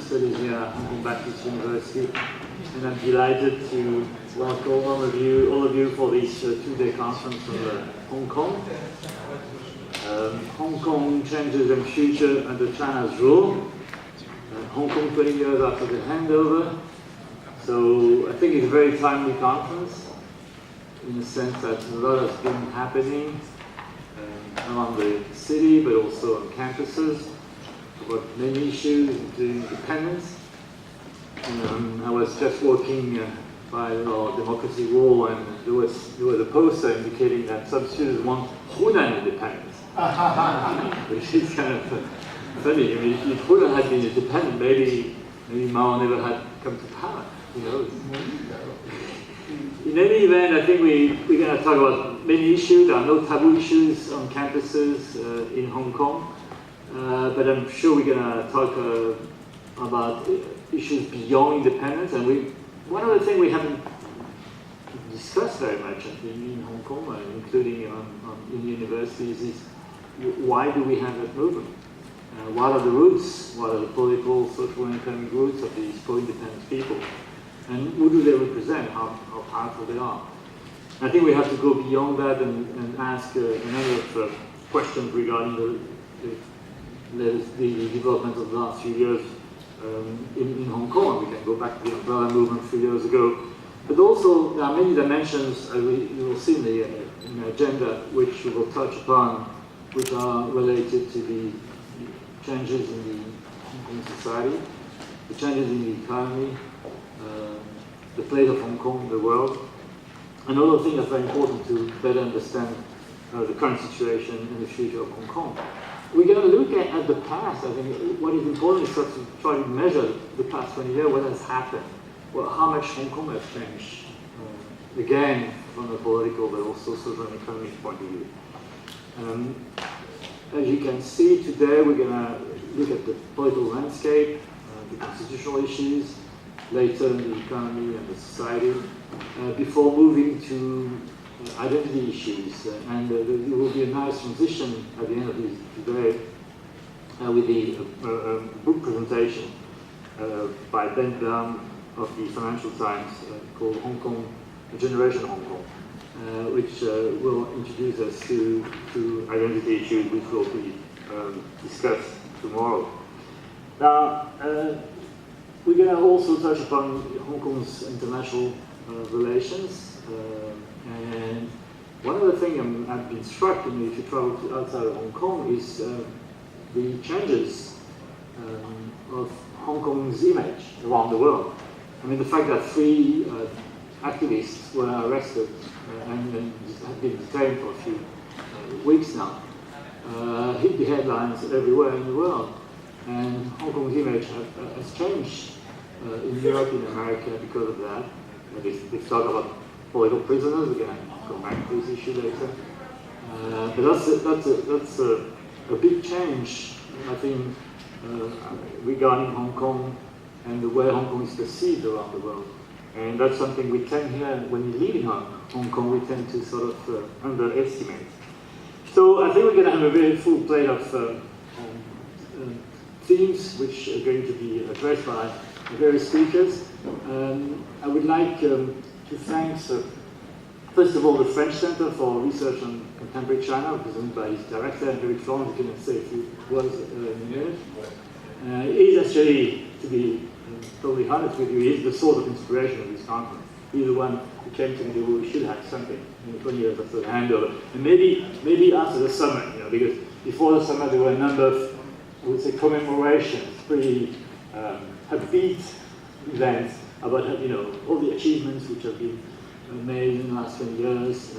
study here at Hong Kong Baptist University, and I'm delighted to welcome all of you for this two-day conference on Hong Kong. Hong Kong changes and future under China's rule. Hong Kong 20 years after the handover. So I think it's a very timely conference in the sense that a lot has been happening around the city, but also on campuses, about many issues, including independence. I was just walking by our democracy wall, and there was a poster indicating that some students want Hunan independence, which is kind of funny. I mean, if Hunan had been independent, maybe Mao never had come to power. Who knows? In any event, I think we're going to talk about many issues. There are no taboo issues on campuses in Hong Kong, but I'm sure we're going to talk about issues beyond independence. And one of the things we haven't discussed very much, I think, in Hong Kong, including in universities, is why do we have that movement? What are the roots? What are the political, social, and economic roots of these pro-independence people? And who do they represent? How powerful they are? I think we have to go beyond that and ask a number of questions regarding the development of the last few years in Hong Kong. We can go back to the umbrella movement a few years ago. But also, there are many dimensions you will see in the agenda which we will touch upon, which are related to the changes in the Hong Kong society, the changes in the economy, the place of Hong Kong in the world, and all of things are very important to better understand the current situation and the future of Hong Kong. We're going to look at the past. I think what is important is to try to measure the past 20 years, what has happened, how much Hong Kong has changed, again, from a political but also social and economic point of view. As you can see today, we're going to look at the political landscape, the constitutional issues, later in the economy and the society, before moving to identity issues. And there will be a nice transition at the end of this today with the book presentation by Ben Dunn of the Financial Times called Hong Kong, A Generation Hong Kong, which will introduce us to identity issues which will be discussed tomorrow. Now, we're going to also touch upon Hong Kong's international relations. And one of the things I've been struck in, if you travel outside of Hong Kong, is the changes of Hong Kong's image around the world. I mean, the fact that 3 activists were arrested and have been detained for a few weeks now hit the headlines everywhere in the world. And Hong Kong's image has changed in Europe, in America, because of that. They've talked about political prisoners. We're going to go back to this issue later. But that's a big change, I think, regarding Hong Kong and the way Hong Kong is perceived around the world. And that's something we tend here, when you're leading Hong Kong, we tend to sort of underestimate. So I think we're going to have a very full plate of themes which are going to be addressed by various speakers. I would like to thank, first of all, the French Center for Research on Contemporary China, represented by its director, Eric Florence, who can say a few words in a minute. He's actually, to be totally honest with you, he's the source of inspiration of this conference. He's the one who came to me that we should have something in the 20 years after the handover. And maybe after the summer, because before the summer there were a number of, I would say, commemorations, pretty upbeat events about all the achievements which have been made in the last 20 years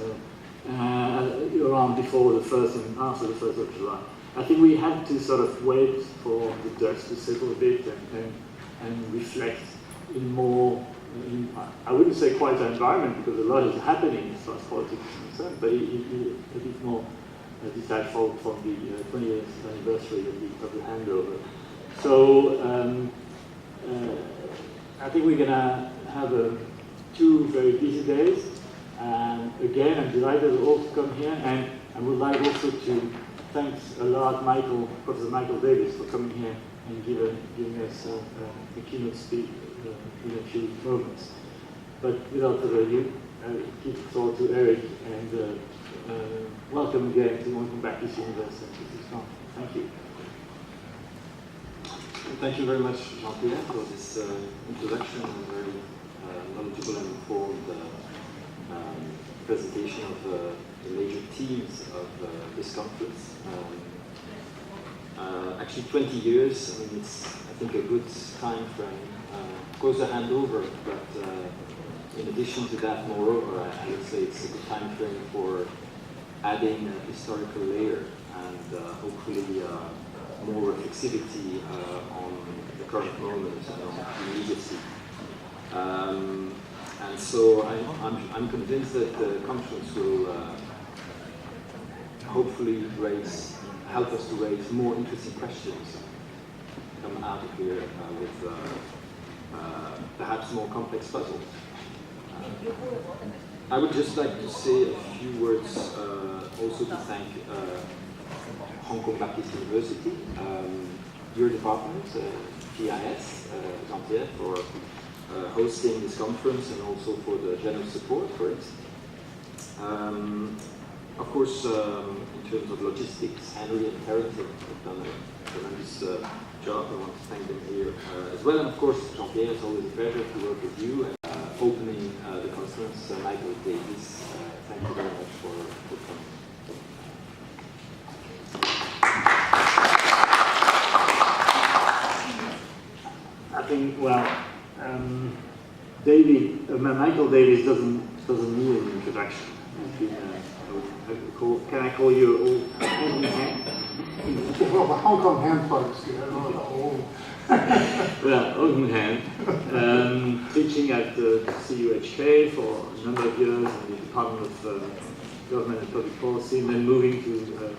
around before the 1st and after the 1st of July. I think we had to sort of wait for the dust to settle a bit and reflect in more, I wouldn't say quite an environment because a lot is happening as far as politics is concerned, but a bit more detached from the 20th anniversary of the handover. So I think we're going to have 2 very busy days. And again, I'm delighted to all to come here, and I would like also to thank a lot Professor Michael Davis for coming here and giving us the keynote speech in a few moments. But without further ado, I give the floor to Eric, and welcome again to Welcome Back to University. Thank you. Thank you very much, Jean-Pierre, for this introduction and very knowledgeable and informed presentation of the major themes of this conference. Actually, 20 years, I mean, it's, I think, a good time frame. Of course, a handover, but in addition to that, moreover, I would say it's a good time frame for adding a historical layer and hopefully more reflexivity on the current moment and on the legacy. And so I'm convinced that the conference will hopefully help us to raise more interesting questions, come out of here with perhaps more complex puzzles. I would just like to say a few words also to thank Hong Kong Baptist University, your department, PIS, Jean-Pierre, for hosting this conference and also for the generous support for it. Of course, in terms of logistics, Henry and Harrington have done a tremendous job. I want to thank them here as well. And of course, Jean-Pierre, it's always a pleasure to work with you. And opening the conference, Michael Davis, thank you very much for coming. I think, well, Michael Davis doesn't need an introduction. Can I call you old hand? Well, the Hong Kong hand plugs, I don't know the old. Well, old hand, teaching at the CUHK for a number of years in the Department of Government and Public Policy, and then moving to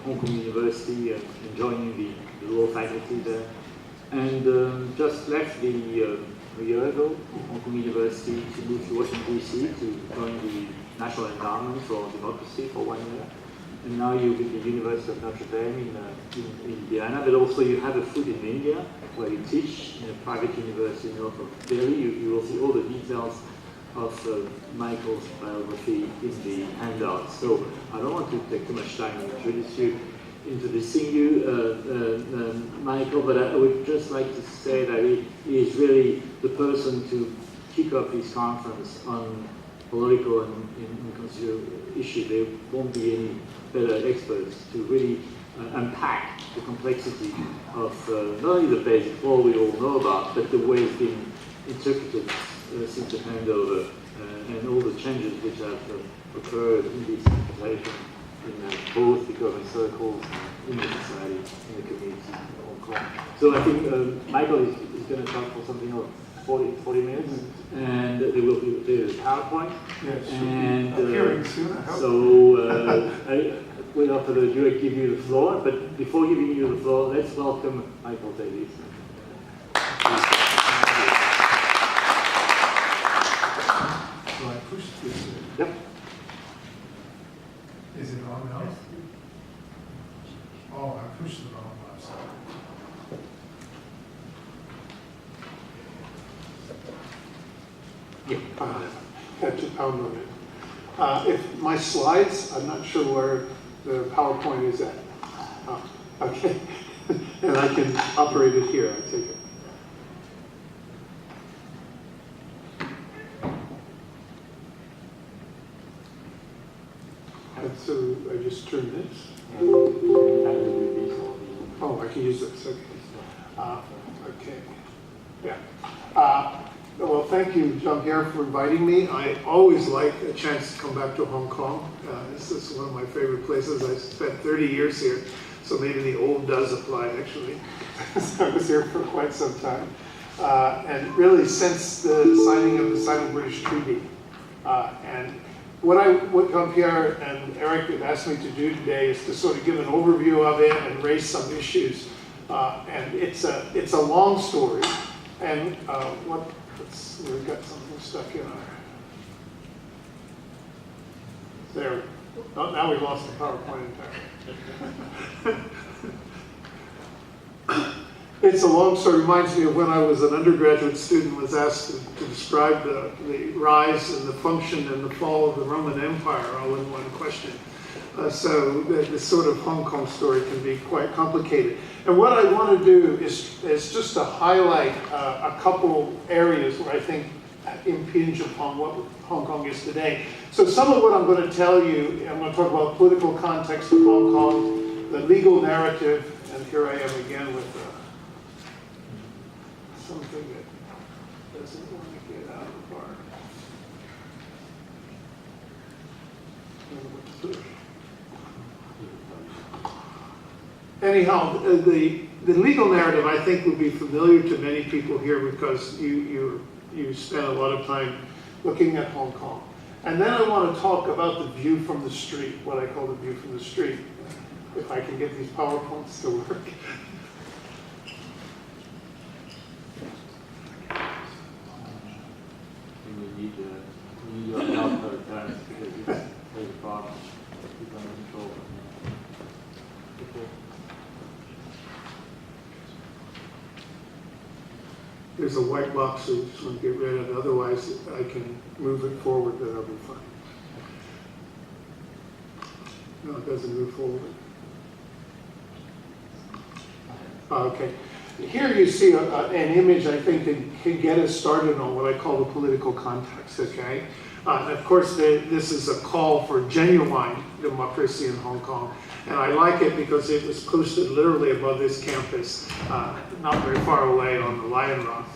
Hong Kong University and joining the law faculty there. And just left a year ago, Hong Kong University, to move to Washington, D.C. to join the National Endowment for Democracy for 1 year. And now you're with the University of Notre Dame in Indiana, but also you have a foot in India, where you teach in a private university north of Delhi. You will see all the details of Michael's biography in the handout. So I don't want to take too much time to introducing you, Michael, but I would just like to say that he is really the person to kick off this conference on political and constitutional issues. There won't be any better experts to really unpack the complexity of not only the basic law we all know about, but the way it's been interpreted since the handover and all the changes which have occurred in this interpretation in both the government circles, in the society, in the community in Hong Kong. So I think Michael is going to talk for something like 40 minutes, and there will be a PowerPoint. Yes, and appearing soon, I hope. So without further ado, I give you the floor. But before giving you the floor, let's welcome Michael Davis. So I push this. Yep. Is it on now? Oh, I pushed the wrong website. Yeah. Had to pound on it. If my slides, I'm not sure where the PowerPoint is at. Oh, okay. And I can operate it here, I take it. And so I just turn this. Oh, I can use this, okay. Okay, yeah. Well, thank you, Jean-Pierre, for inviting me. I always like a chance to come back to Hong Kong. This is one of my favorite places. I spent 30 years here, so maybe the old does apply, actually. So I was here for quite some time. And really, since the signing of the Sino-British Treaty. And what Jean-Pierre and Eric have asked me to do today is to sort of give an overview of it and raise some issues. And it's a long story. And we've got something stuck in our. There. Oh, now we lost the PowerPoint entirely. It's a long story. It reminds me of when I was an undergraduate student, was asked to describe the rise and the function and the fall of the Roman Empire all in one question. So this sort of Hong Kong story can be quite complicated. And what I want to do is just to highlight a couple areas where I think impinge upon what Hong Kong is today. So some of what I'm going to tell you, I'm going to talk about political context of Hong Kong, the legal narrative, and here I am again with something that doesn't want to get out of the bar. Anyhow, the legal narrative, I think, will be familiar to many people here because you spent a lot of time looking at Hong Kong. And then I want to talk about the view from the street, what I call the view from the street, if I can get these PowerPoints to work. We need your help at times because it's very fast. Keep under control. Okay. There's a white box, so we just want to get rid of it. Otherwise, I can move it forward, then I'll be fine. No, it doesn't move forward. Okay. Here you see an image, I think, that can get us started on what I call the political context, okay? And of course, this is a call for genuine democracy in Hong Kong. And I like it because it was posted literally above this campus, not very far away on the Lion Rock.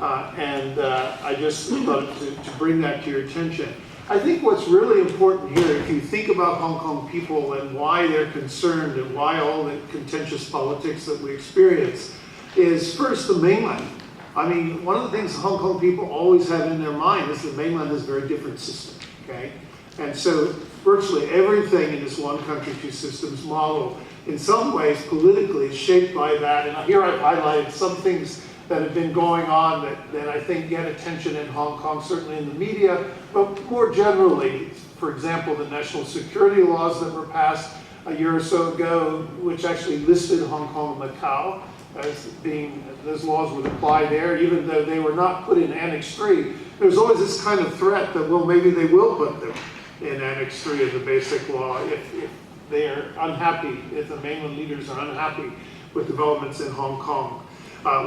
I just thought to bring that to your attention. I think what's really important here, if you think about Hong Kong people and why they're concerned and why all the contentious politics that we experience, is first the mainland. I mean, one of the things Hong Kong people always have in their mind is the mainland is a very different system, okay? And so virtually everything in this one country, two systems model, in some ways politically is shaped by that. And here I've highlighted some things that have been going on that I think get attention in Hong Kong, certainly in the media, but more generally, for example, the national security laws that were passed a year or so ago, which actually listed Hong Kong and Macau as being, those laws would apply there, even though they were not put in Annex 3. There's always this kind of threat that, well, maybe they will put them in Annex 3 of the Basic Law if they are unhappy, if the mainland leaders are unhappy with developments in Hong Kong.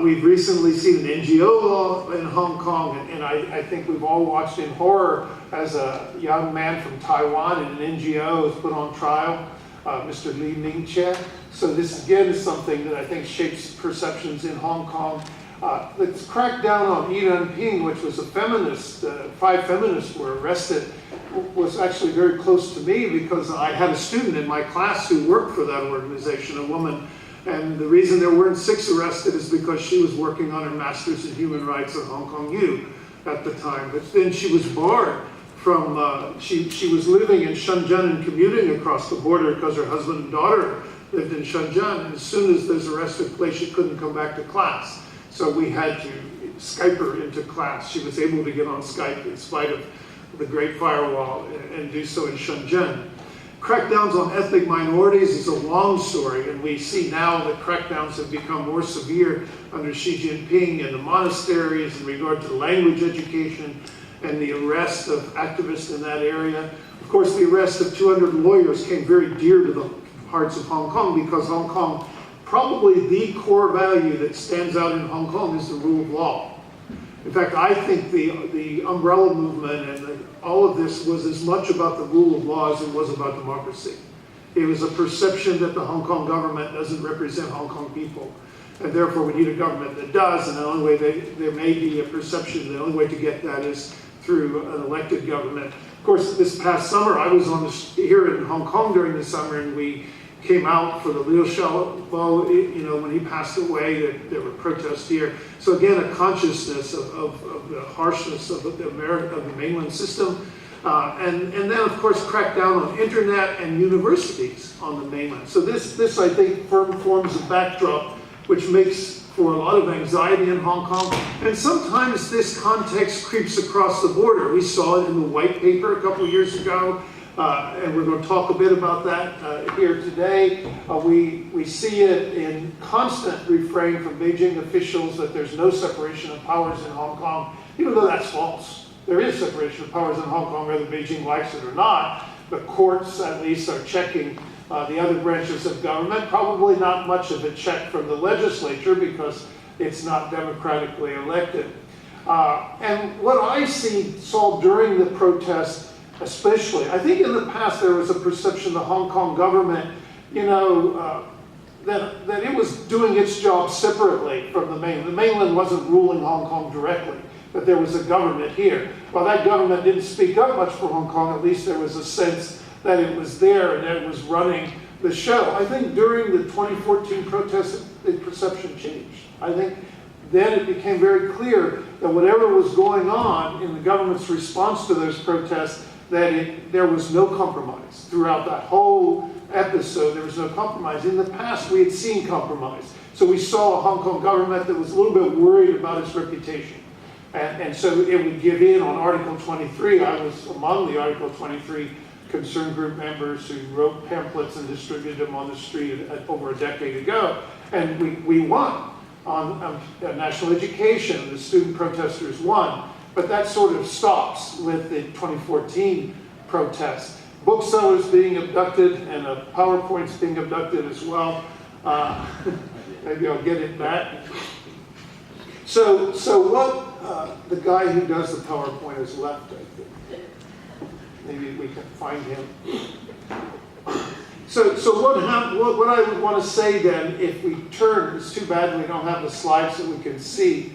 We've recently seen an NGO law in Hong Kong, and I think we've all watched in horror as a young man from Taiwan in an NGO is put on trial, Mr. Li Mingche. So this again is something that I think shapes perceptions in Hong Kong. Let's crack down on Yiran Ping, which was a feminist. 5 feminists were arrested. Was actually very close to me because I had a student in my class who worked for that organization, a woman. And the reason there weren't 6 arrested is because she was working on her master's in human rights at Hong Kong U at the time. But then she was barred from, she was living in Shenzhen and commuting across the border because her husband and daughter lived in Shenzhen. And as soon as those arrested place, she couldn't come back to class. So we had to Skype her into class. She was able to get on Skype in spite of the Great Firewall and do so in Shenzhen. Crackdowns on ethnic minorities is a long story, and we see now that crackdowns have become more severe under Xi Jinping and the monasteries in regard to language education and the arrest of activists in that area. Of course, the arrest of 200 lawyers came very dear to the hearts of Hong Kong because Hong Kong, probably the core value that stands out in Hong Kong is the rule of law. In fact, I think the umbrella movement and all of this was as much about the rule of law as it was about democracy. It was a perception that the Hong Kong government doesn't represent Hong Kong people. And therefore we need a government that does, and the only way there may be a perception, the only way to get that is through an elected government. Of course, this past summer, I was here in Hong Kong during the summer, and we came out for the Liu Xiaobo, you know, when he passed away, there were protests here. So again, a consciousness of the harshness of the mainland system. And then, of course, crack down on internet and universities on the mainland. So this I think, forms a backdrop which makes for a lot of anxiety in Hong Kong. And sometimes this context creeps across the border. We saw it in the white paper a couple of years ago. and we're going to talk a bit about that here today. We see it in constant refrain from Beijing officials that there's no separation of powers in Hong Kong, even though that's false. There is separation of powers in Hong Kong, whether Beijing likes it or not. The courts, at least, are checking the other branches of government. Probably not much of a check from the legislature because it's not democratically elected. And what I saw during the protest, especially, I think in the past there was a perception the Hong Kong government, that it was doing its job separately from the mainland. The mainland wasn't ruling Hong Kong directly, but there was a government here. While that government didn't speak up much for Hong Kong, at least there was a sense that it was there and that it was running the show. I think during the 2014 protests, the perception changed. I think then it became very clear that whatever was going on in the government's response to those protests, that there was no compromise. Throughout that whole episode, there was no compromise. In the past, we had seen compromise. So we saw a Hong Kong government that was a little bit worried about its reputation. And so it would give in on Article 23. I was among the Article 23 concern group members who wrote pamphlets and distributed them on the street over a decade ago. And we won on national education. The student protesters won. But that sort of stops with the 2014 protests. Booksellers being abducted and PowerPoints being abducted as well. Maybe I'll get it back. So what the guy who does the PowerPoint has left, I think. Maybe we can find him. So what I would want to say then, if we turn, it's too bad we don't have the slides so we can see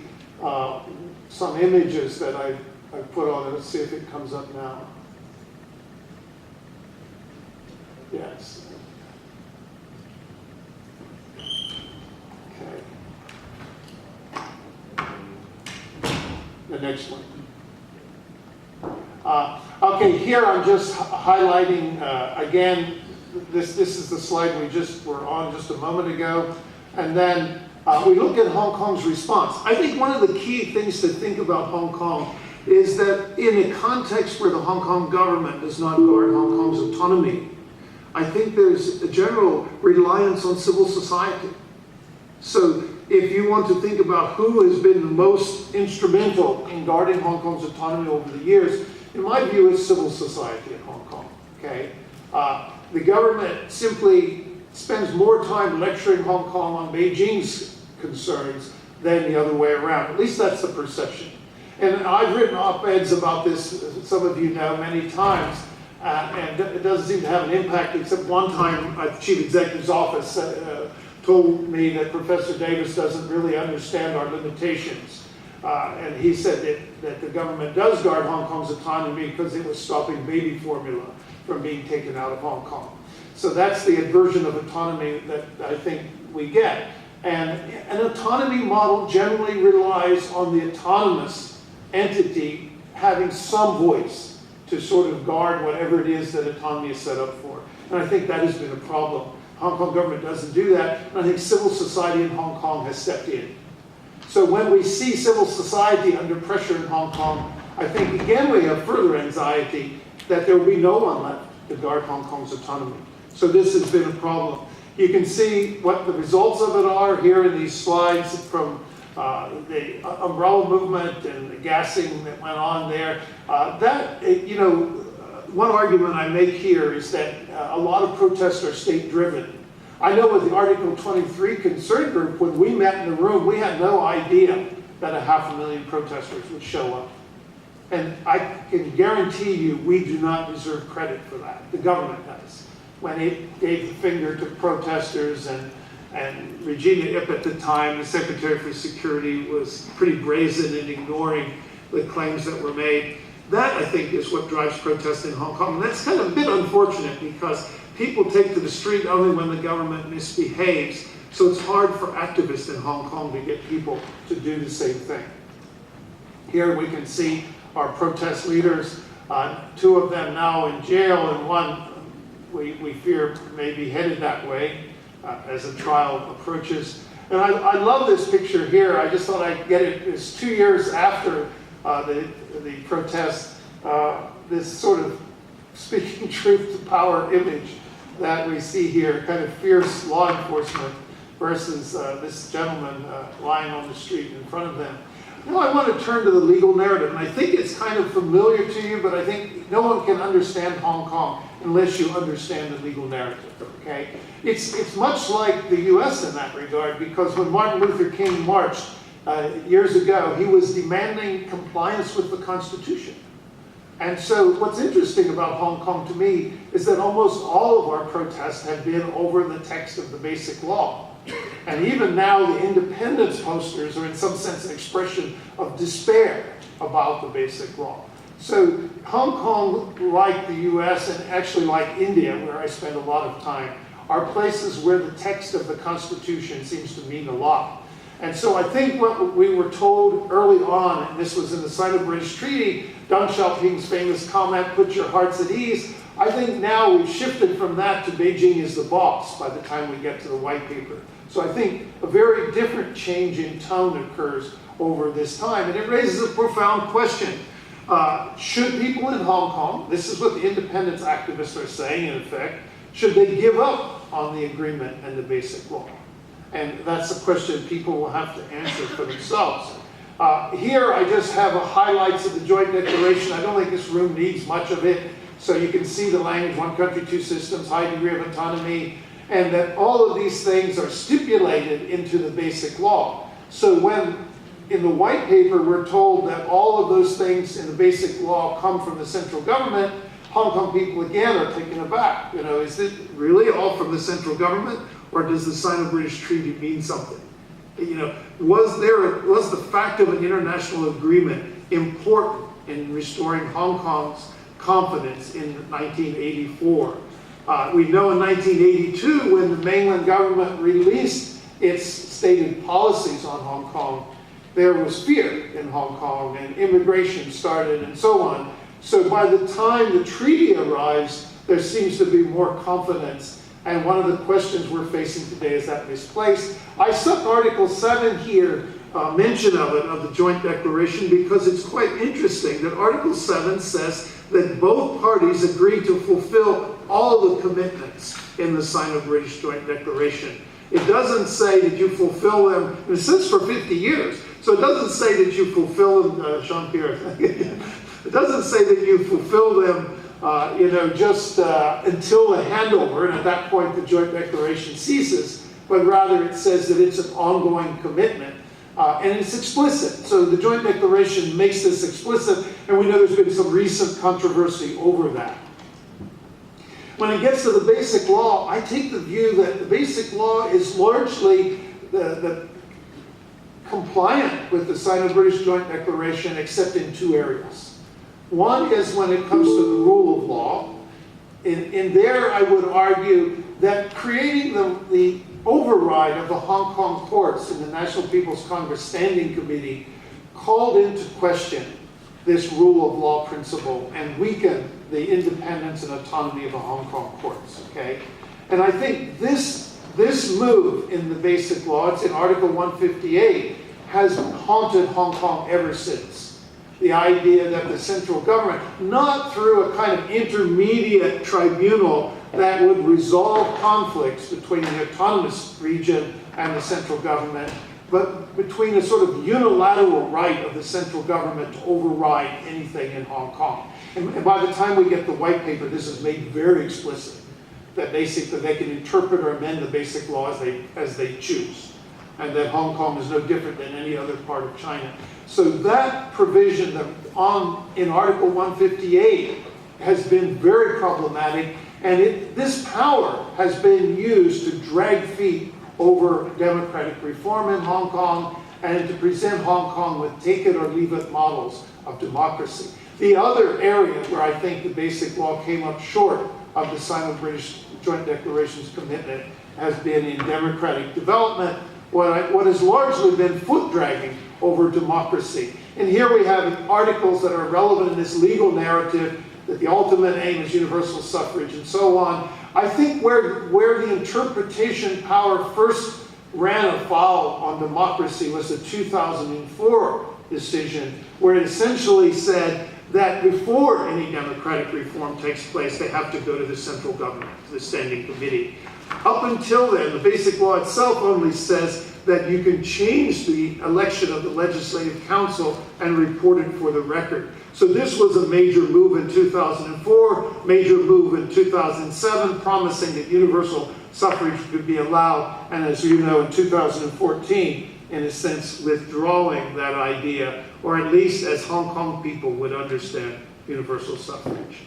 some images that I put on it. Let's see if it comes up now. Yes. Okay. The next one. Okay, here I'm just highlighting, again, this is the slide we just were on just a moment ago. And then we look at Hong Kong's response. I think one of the key things to think about Hong Kong is that in a context where the Hong Kong government does not guard Hong Kong's autonomy, I think there's a general reliance on civil society. So if you want to think about who has been the most instrumental in guarding Hong Kong's autonomy over the years, in my view, it's civil society in Hong Kong. Okay, the government simply spends more time lecturing Hong Kong on Beijing's concerns than the other way around. At least that's the perception. And I've written op-eds about this, some of you know, many times, and it doesn't seem to have an impact, except one time the chief executive's office told me that Professor Davis doesn't really understand our limitations. And he said that the government does guard Hong Kong's autonomy because it was stopping baby formula from being taken out of Hong Kong. So that's the version of autonomy that I think we get. And an autonomy model generally relies on the autonomous entity having some voice to sort of guard whatever it is that autonomy is set up for. And I think that has been a problem. Hong Kong government doesn't do that, and I think civil society in Hong Kong has stepped in. So when we see civil society under pressure in Hong Kong, I think again we have further anxiety that there will be no one left to guard Hong Kong's autonomy. So this has been a problem. You can see what the results of it are here in these slides from the umbrella movement and the gassing that went on there. One argument I make here is that a lot of protests are state-driven. I know with the Article 23 concern group, when we met in the room, we had no idea that 500,000 protesters would show up. And I can guarantee you we do not deserve credit for that. The government does. When it gave the finger to protesters, and Regina Ip at the time, the Secretary for Security, was pretty brazen in ignoring the claims that were made. That, I think, is what drives protests in Hong Kong. And that's kind of a bit unfortunate because people take to the street only when the government misbehaves. So it's hard for activists in Hong Kong to get people to do the same thing. Here we can see our protest leaders, two of them now in jail, and one we fear may be headed that way as a trial approaches. And I love this picture here. I just thought I'd get it. It's 2 years after the protest. This sort of speaking truth to power image that we see here, kind of fierce law enforcement versus this gentleman lying on the street in front of them. Now I want to turn to the legal narrative, and I think it's kind of familiar to you, but I think no one can understand Hong Kong unless you understand the legal narrative, okay? It's much like the US in that regard, because when Martin Luther King marched years ago, he was demanding compliance with the Constitution. And so what's interesting about Hong Kong to me is that almost all of our protests have been over the text of the Basic Law. And even now, the independence posters are in some sense an expression of despair about the Basic Law. So Hong Kong, like the US, and actually like India, where I spend a lot of time, are places where the text of the Constitution seems to mean a lot. And so I think what we were told early on, and this was in the Sino-British Treaty, Deng Xiaoping's famous comment, "Put your hearts at ease," I think now we've shifted from that to Beijing is the boss by the time we get to the white paper. So I think a very different change in tone occurs over this time, and it raises a profound question. Should people in Hong Kong, this is what the independence activists are saying in effect, should they give up on the agreement and the Basic Law? And that's a question people will have to answer for themselves. Here I just have highlights of the joint declaration. I don't think this room needs much of it. So you can see the language, one country, two systems, high degree of autonomy, and that all of these things are stipulated into the Basic Law. So when in the white paper we're told that all of those things in the Basic Law come from the central government, Hong Kong people again are taken aback. You know, is it really all from the central government, or does the Sino-British Treaty mean something? You know, was the fact of an international agreement important in restoring Hong Kong's confidence in 1984? We know in 1982, when the mainland government released its stated policies on Hong Kong, there was fear in Hong Kong, and immigration started and so on. So by the time the treaty arrives, there seems to be more confidence. And one of the questions we're facing today is that misplaced. I stuck Article 7 here, mention of it, of the joint declaration, because it's quite interesting that Article 7 says that both parties agree to fulfill all the commitments in the Sino-British joint declaration. It doesn't say that you fulfill them, and it says for 50 years, so it doesn't say that you fulfill them, Jean-Pierre, it doesn't say that you fulfill them just until the handover, and at that point the joint declaration ceases, but rather it says that it's an ongoing commitment, and it's explicit. So the joint declaration makes this explicit, and we know there's been some recent controversy over that. When it gets to the Basic Law, I take the view that the Basic Law is largely compliant with the Sino-British Joint Declaration, except in two areas. One is when it comes to the rule of law. In there, I would argue that creating the override of the Hong Kong courts in the National People's Congress Standing Committee called into question this rule of law principle and weakened the independence and autonomy of the Hong Kong courts, okay? And I think this move in the Basic Law, it's in Article 158, has haunted Hong Kong ever since. The idea that the central government, not through a kind of intermediate tribunal that would resolve conflicts between the autonomous region and the central government, but between a sort of unilateral right of the central government to override anything in Hong Kong. And by the time we get the white paper, this is made very explicit, that basically they can interpret or amend the Basic Law as they choose, and that Hong Kong is no different than any other part of China. So that provision in Article 158 has been very problematic, and this power has been used to drag feet over democratic reform in Hong Kong and to present Hong Kong with take-it-or-leave-it models of democracy. The other area where I think the Basic Law came up short of the Sino-British Joint Declaration's commitment has been in democratic development, what has largely been foot-dragging over democracy. And here we have articles that are relevant in this legal narrative, that the ultimate aim is universal suffrage and so on. I think where the interpretation power first ran afoul on democracy was the 2004 decision, where it essentially said that before any democratic reform takes place, they have to go to the central government, to the standing committee. Up until then, the Basic Law itself only says that you can change the election of the Legislative Council and report it for the record. So this was a major move in 2004, major move in 2007, promising that universal suffrage could be allowed, and as you know, in 2014, in a sense, withdrawing that idea, or at least as Hong Kong people would understand universal suffrage.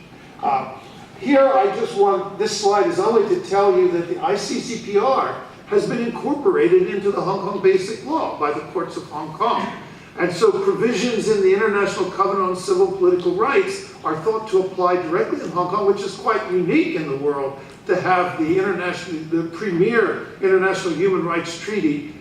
Here, I just want, this slide is only to tell you that the ICCPR has been incorporated into the Hong Kong Basic Law by the courts of Hong Kong. And so provisions in the International Covenant on Civil Political Rights are thought to apply directly in Hong Kong, which is quite unique in the world to have the premier international human rights treaty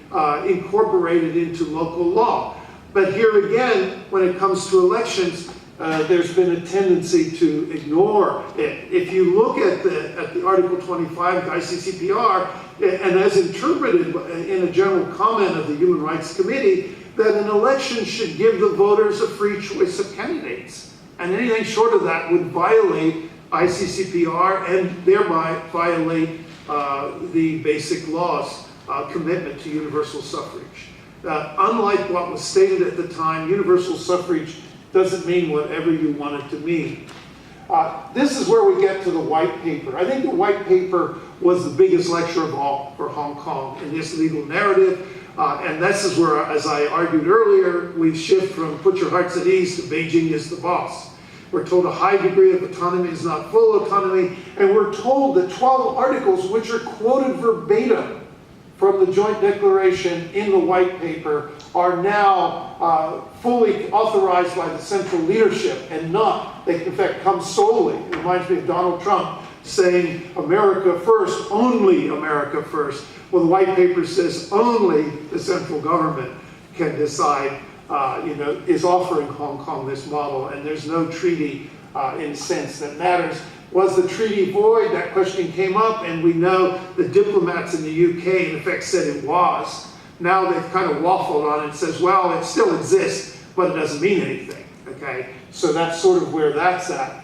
incorporated into local law. But here again, when it comes to elections, there's been a tendency to ignore it. If you look at the Article 25 of the ICCPR, and as interpreted in a general comment of the Human Rights Committee, that an election should give the voters a free choice of candidates. And anything short of that would violate ICCPR and thereby violate the Basic Law's commitment to universal suffrage. Unlike what was stated at the time, universal suffrage doesn't mean whatever you want it to mean. This is where we get to the white paper. I think the white paper was the biggest lecture of all for Hong Kong in this legal narrative. And this is where, as I argued earlier, we shift from put your hearts at ease to Beijing is the boss. We're told a high degree of autonomy is not full autonomy, and we're told that 12 articles, which are quoted verbatim from the joint declaration in the white paper, are now fully authorized by the central leadership and not, they in fact come solely, it reminds me of Donald Trump saying America first, only America first. Well, the white paper says only the central government can decide, is offering Hong Kong this model, and there's no treaty in a sense that matters. Was the treaty void? That question came up, and we know the diplomats in the UK in effect said it was. Now they've kind of waffled on it and says, well, it still exists, but it doesn't mean anything, okay? So that's sort of where that's at.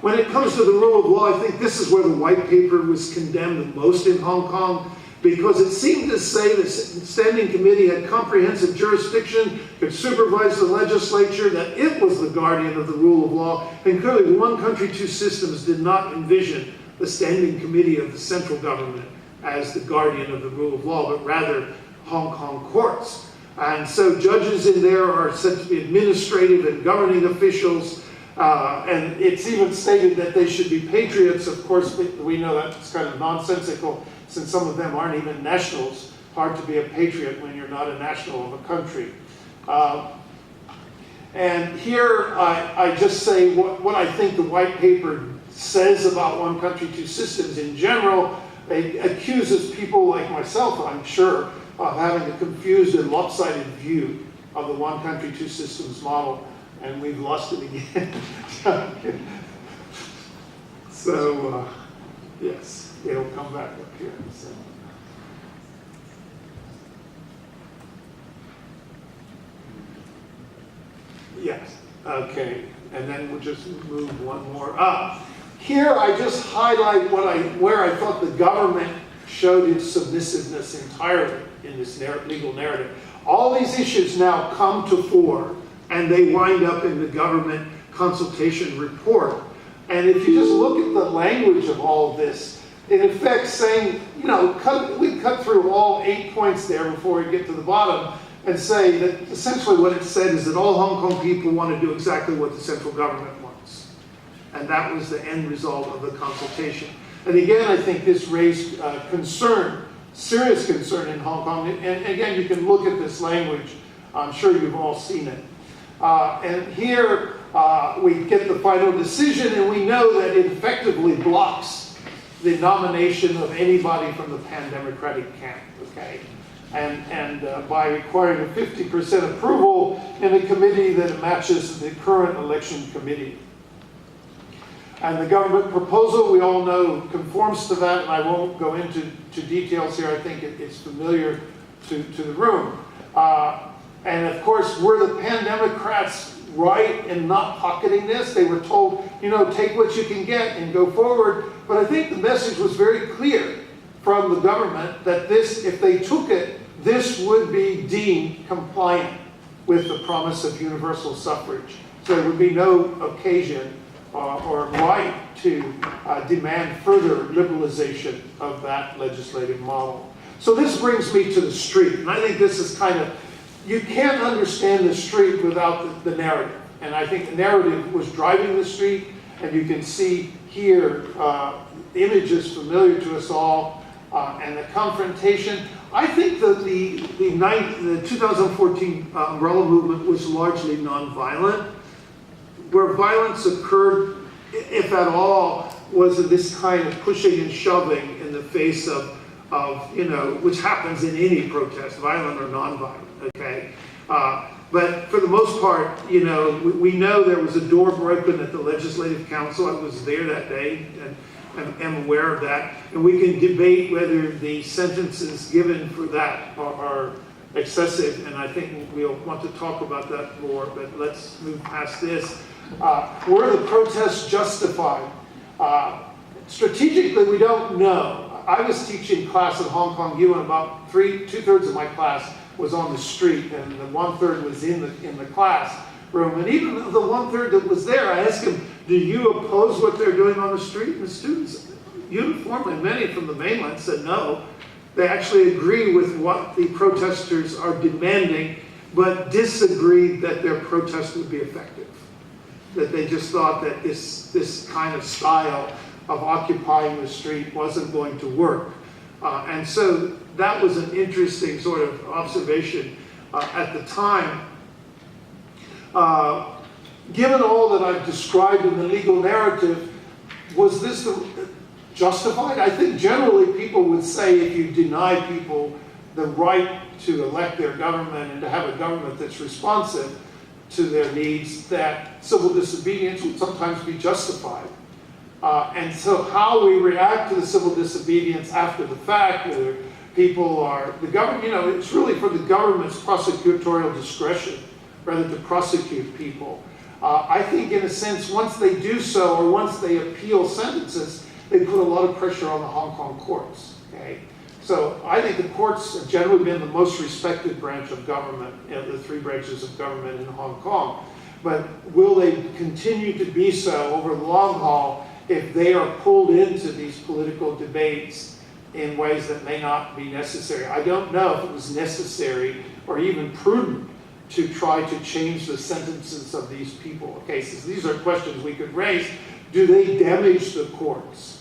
When it comes to the rule of law, I think this is where the white paper was condemned the most in Hong Kong, because it seemed to say the Standing Committee had comprehensive jurisdiction, could supervise the legislature, that it was the guardian of the rule of law, and clearly one country, two systems did not envision the Standing Committee of the central government as the guardian of the rule of law, but rather Hong Kong courts. And so judges in there are said to be administrative and governing officials, and it's even stated that they should be patriots. Of course, we know that's kind of nonsensical, since some of them aren't even nationals. Hard to be a patriot when you're not a national of a country. And here I just say what I think the white paper says about one country, two systems in general. It accuses people like myself, I'm sure, of having a confused and lopsided view of the one country, two systems model, and we've lost it again. So, yes, it'll come back up here. So. Yes, okay, and then we'll just move one more up. Here I just highlight where I thought the government showed its submissiveness entirely in this legal narrative. All these issues now come to fore, and they wind up in the government consultation report. And if you just look at the language of all of this, in effect saying, we cut through all 8 points there before we get to the bottom, and say that essentially what it said is that all Hong Kong people want to do exactly what the central government wants. And that was the end result of the consultation. And again, I think this raised concern, serious concern in Hong Kong. And again, you can look at this language. I'm sure you've all seen it. And here we get the final decision, and we know that it effectively blocks the nomination of anybody from the pan-democratic camp, okay? And by requiring a 50% approval in a committee that matches the current election committee. And the government proposal, we all know, conforms to that, and I won't go into details here. I think it's familiar to the room. And of course, were the pan-democrats right in not pocketing this. They were told, you know, take what you can get and go forward. But I think the message was very clear from the government that this, if they took it, this would be deemed compliant with the promise of universal suffrage. So there would be no occasion or right to demand further liberalization of that legislative model. So this brings me to the street. And I think this is kind of, you can't understand the street without the narrative. And I think the narrative was driving the street. And you can see here images familiar to us all and the confrontation. I think that the 2014 umbrella movement was largely nonviolent. Where violence occurred, if at all, was this kind of pushing and shoving in the face of you know, which happens in any protest, violent or nonviolent, okay? But for the most part, you know, we know there was a door broken at the Legislative Council. I was there that day and am aware of that. And we can debate whether the sentences given for that are excessive, and I think we'll want to talk about that more, but let's move past this. Were the protests justified? Strategically, we don't know. I was teaching class at Hong Kong U, and about 2/3 of my class was on the street, and the 1/3 was in the classroom. And even the 1/3 that was there, I asked them, do you oppose what they're doing on the street? And the students uniformly, many from the mainland, said no. They actually agree with what the protesters are demanding, but disagreed that their protest would be effective. That they just thought that this kind of style of occupying the street wasn't going to work. And so that was an interesting sort of observation at the time. Given all that I've described in the legal narrative, was this justified? I think generally people would say if you deny people the right to elect their government and to have a government that's responsive to their needs, that civil disobedience would sometimes be justified. And so how we react to the civil disobedience after the fact, whether people are, the government, you know, it's really for the government's prosecutorial discretion rather to prosecute people. I think in a sense, once they do so, or once they appeal sentences, they put a lot of pressure on the Hong Kong courts, okay? So I think the courts have generally been the most respected branch of government, you know, the three branches of government in Hong Kong. But will they continue to be so over the long haul if they are pulled into these political debates in ways that may not be necessary? I don't know if it was necessary or even prudent to try to change the sentences of these people. Okay, so these are questions we could raise. Do they damage the courts?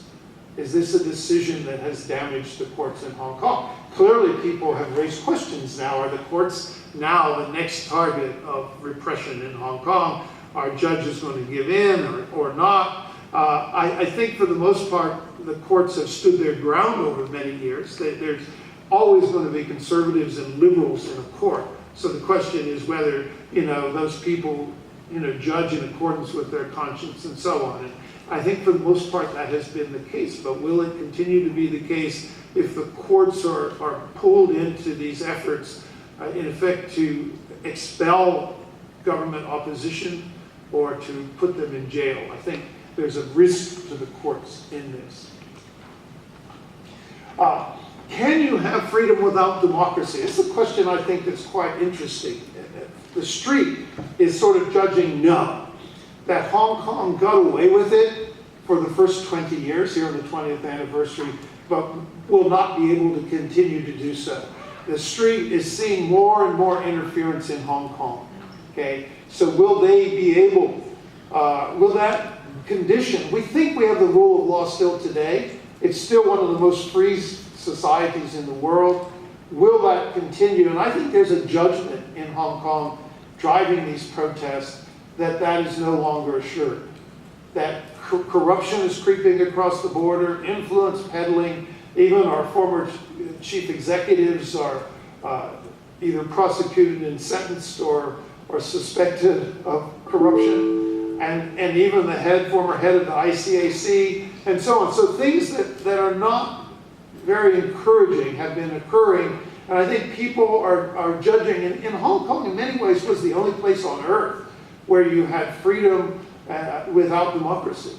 Is this a decision that has damaged the courts in Hong Kong? Clearly people have raised questions now. Are the courts now the next target of repression in Hong Kong? Are judges going to give in or not? I think for the most part, the courts have stood their ground over many years. There's always going to be conservatives and liberals in a court. So the question is whether, you know, those people, you know, judge in accordance with their conscience and so on. And I think for the most part that has been the case, but will it continue to be the case if the courts are pulled into these efforts, in effect, to expel government opposition or to put them in jail? I think there's a risk to the courts in this. Can you have freedom without democracy? It's a question I think that's quite interesting. The street is sort of judging no. That Hong Kong got away with it for the first 20 years, here on the 20th anniversary, but will not be able to continue to do so. The street is seeing more and more interference in Hong Kong. Okay, so will they be able, will that condition, we think we have the rule of law still today. It's still one of the most free societies in the world. Will that continue? And I think there's a judgment in Hong Kong driving these protests that is no longer assured. That corruption is creeping across the border, influence peddling, even our former chief executives are either prosecuted and sentenced or suspected of corruption, and even the former head of the ICAC, and so on. So things that are not very encouraging have been occurring, and I think people are judging, and Hong Kong in many ways was the only place on earth where you had freedom without democracy.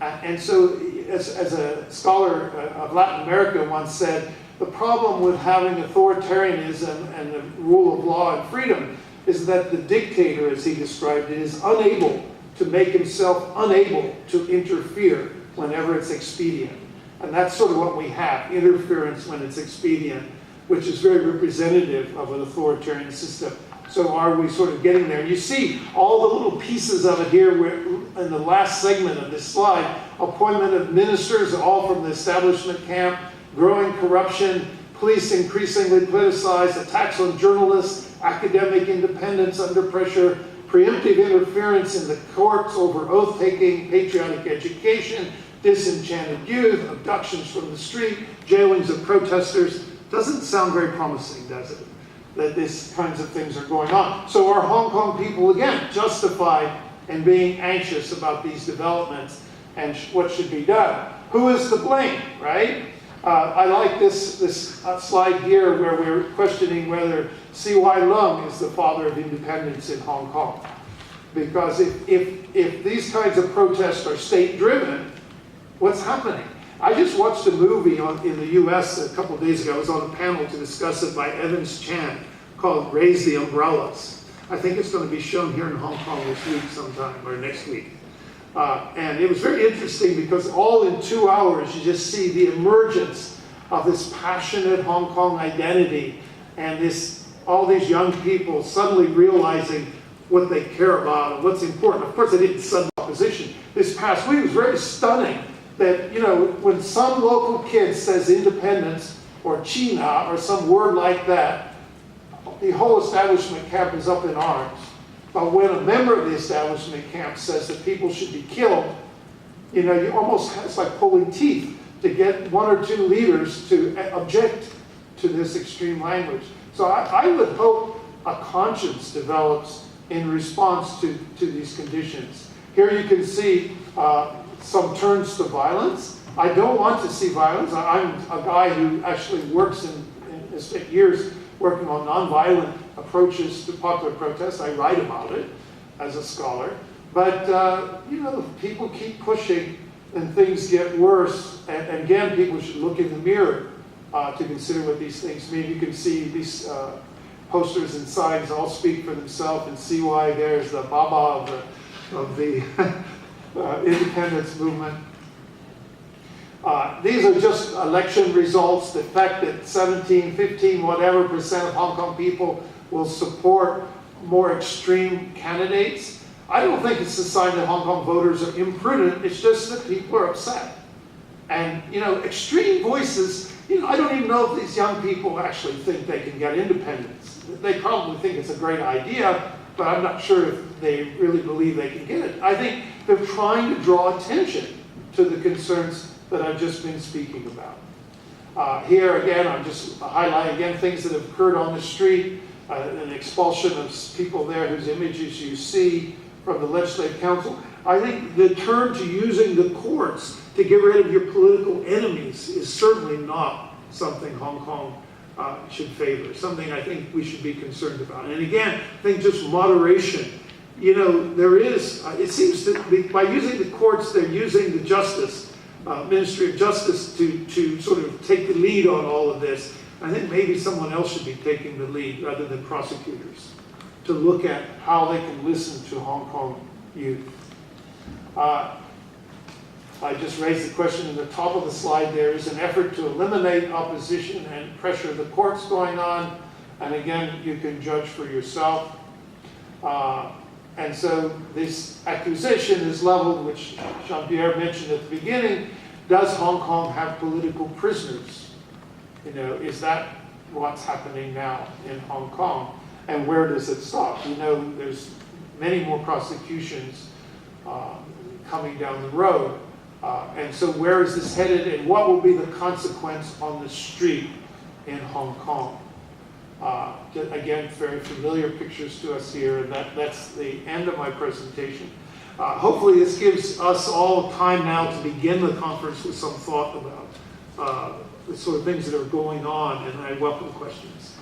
And so, as a scholar of Latin America once said, the problem with having authoritarianism and the rule of law and freedom is that the dictator, as he described it, is unable to make himself unable to interfere whenever it's expedient. And that's sort of what we have, interference when it's expedient, which is very representative of an authoritarian system. So are we sort of getting there? You see all the little pieces of it here where, in the last segment of this slide, appointment of ministers, all from the establishment camp, growing corruption, police increasingly politicized, attacks on journalists, academic independence under pressure, preemptive interference in the courts over oath-taking, patriotic education, disenchanted youth, abductions from the street, jailings of protesters. Doesn't sound very promising, does it? That these kinds of things are going on. So are Hong Kong people, again, justified in being anxious about these developments and what should be done? Who is to blame, right? I like this slide here where we're questioning whether C.Y. Leung is the father of independence in Hong Kong. Because if these kinds of protests are state-driven, what's happening? I just watched a movie in the US a couple of days ago. I was on a panel to discuss it by Evans Chan called Raise the Umbrellas. I think it's going to be shown here in Hong Kong this week sometime, or next week. And it was very interesting because all in 2 hours you just see the emergence of this passionate Hong Kong identity and all these young people suddenly realizing what they care about and what's important. Of course, they didn't sudden opposition. This past week was very stunning that, you know, when some local kid says independence or China or some word like that, the whole establishment camp is up in arms. But when a member of the establishment camp says that people should be killed, you know, it's like pulling teeth to get one or two leaders to object to this extreme language. So I would hope a conscience develops in response to these conditions. Here you can see some turns to violence. I don't want to see violence. I'm a guy who actually works and spent years working on nonviolent approaches to popular protests. I write about it as a scholar. But, you know, people keep pushing and things get worse. And again, people should look in the mirror to consider what these things mean. You can see these posters and signs all speak for themselves and see why there's the Baba of the independence movement. These are just election results. The fact that 17, 15, whatever percent of Hong Kong people will support more extreme candidates. I don't think it's a sign that Hong Kong voters are imprudent. It's just that people are upset. And, you know, extreme voices, you know, I don't even know if these young people actually think they can get independence. They probably think it's a great idea, but I'm not sure if they really believe they can get it. I think they're trying to draw attention to the concerns that I've just been speaking about. Here again, I'm just highlighting again things that have occurred on the street, an expulsion of people there whose images you see from the Legislative Council. I think the turn to using the courts to get rid of your political enemies is certainly not something Hong Kong should favor, something I think we should be concerned about. And again, I think just moderation. You know, there is, it seems to be, by using the courts, they're using the justice, Ministry of Justice to sort of take the lead on all of this. I think maybe someone else should be taking the lead rather than prosecutors to look at how they can listen to Hong Kong youth. I just raised the question in the top of the slide. There is an effort to eliminate opposition and pressure of the courts going on. And again, you can judge for yourself. And so this accusation is leveled, which Jean-Pierre mentioned at the beginning. Does Hong Kong have political prisoners? You know, is that what's happening now in Hong Kong? And where does it stop? You know, there's many more prosecutions coming down the road. And so where is this headed, and what will be the consequence on the street in Hong Kong? Again, very familiar pictures to us here, and that's the end of my presentation. Hopefully this gives us all time now to begin the conference with some thought about the sort of things that are going on, and I welcome questions.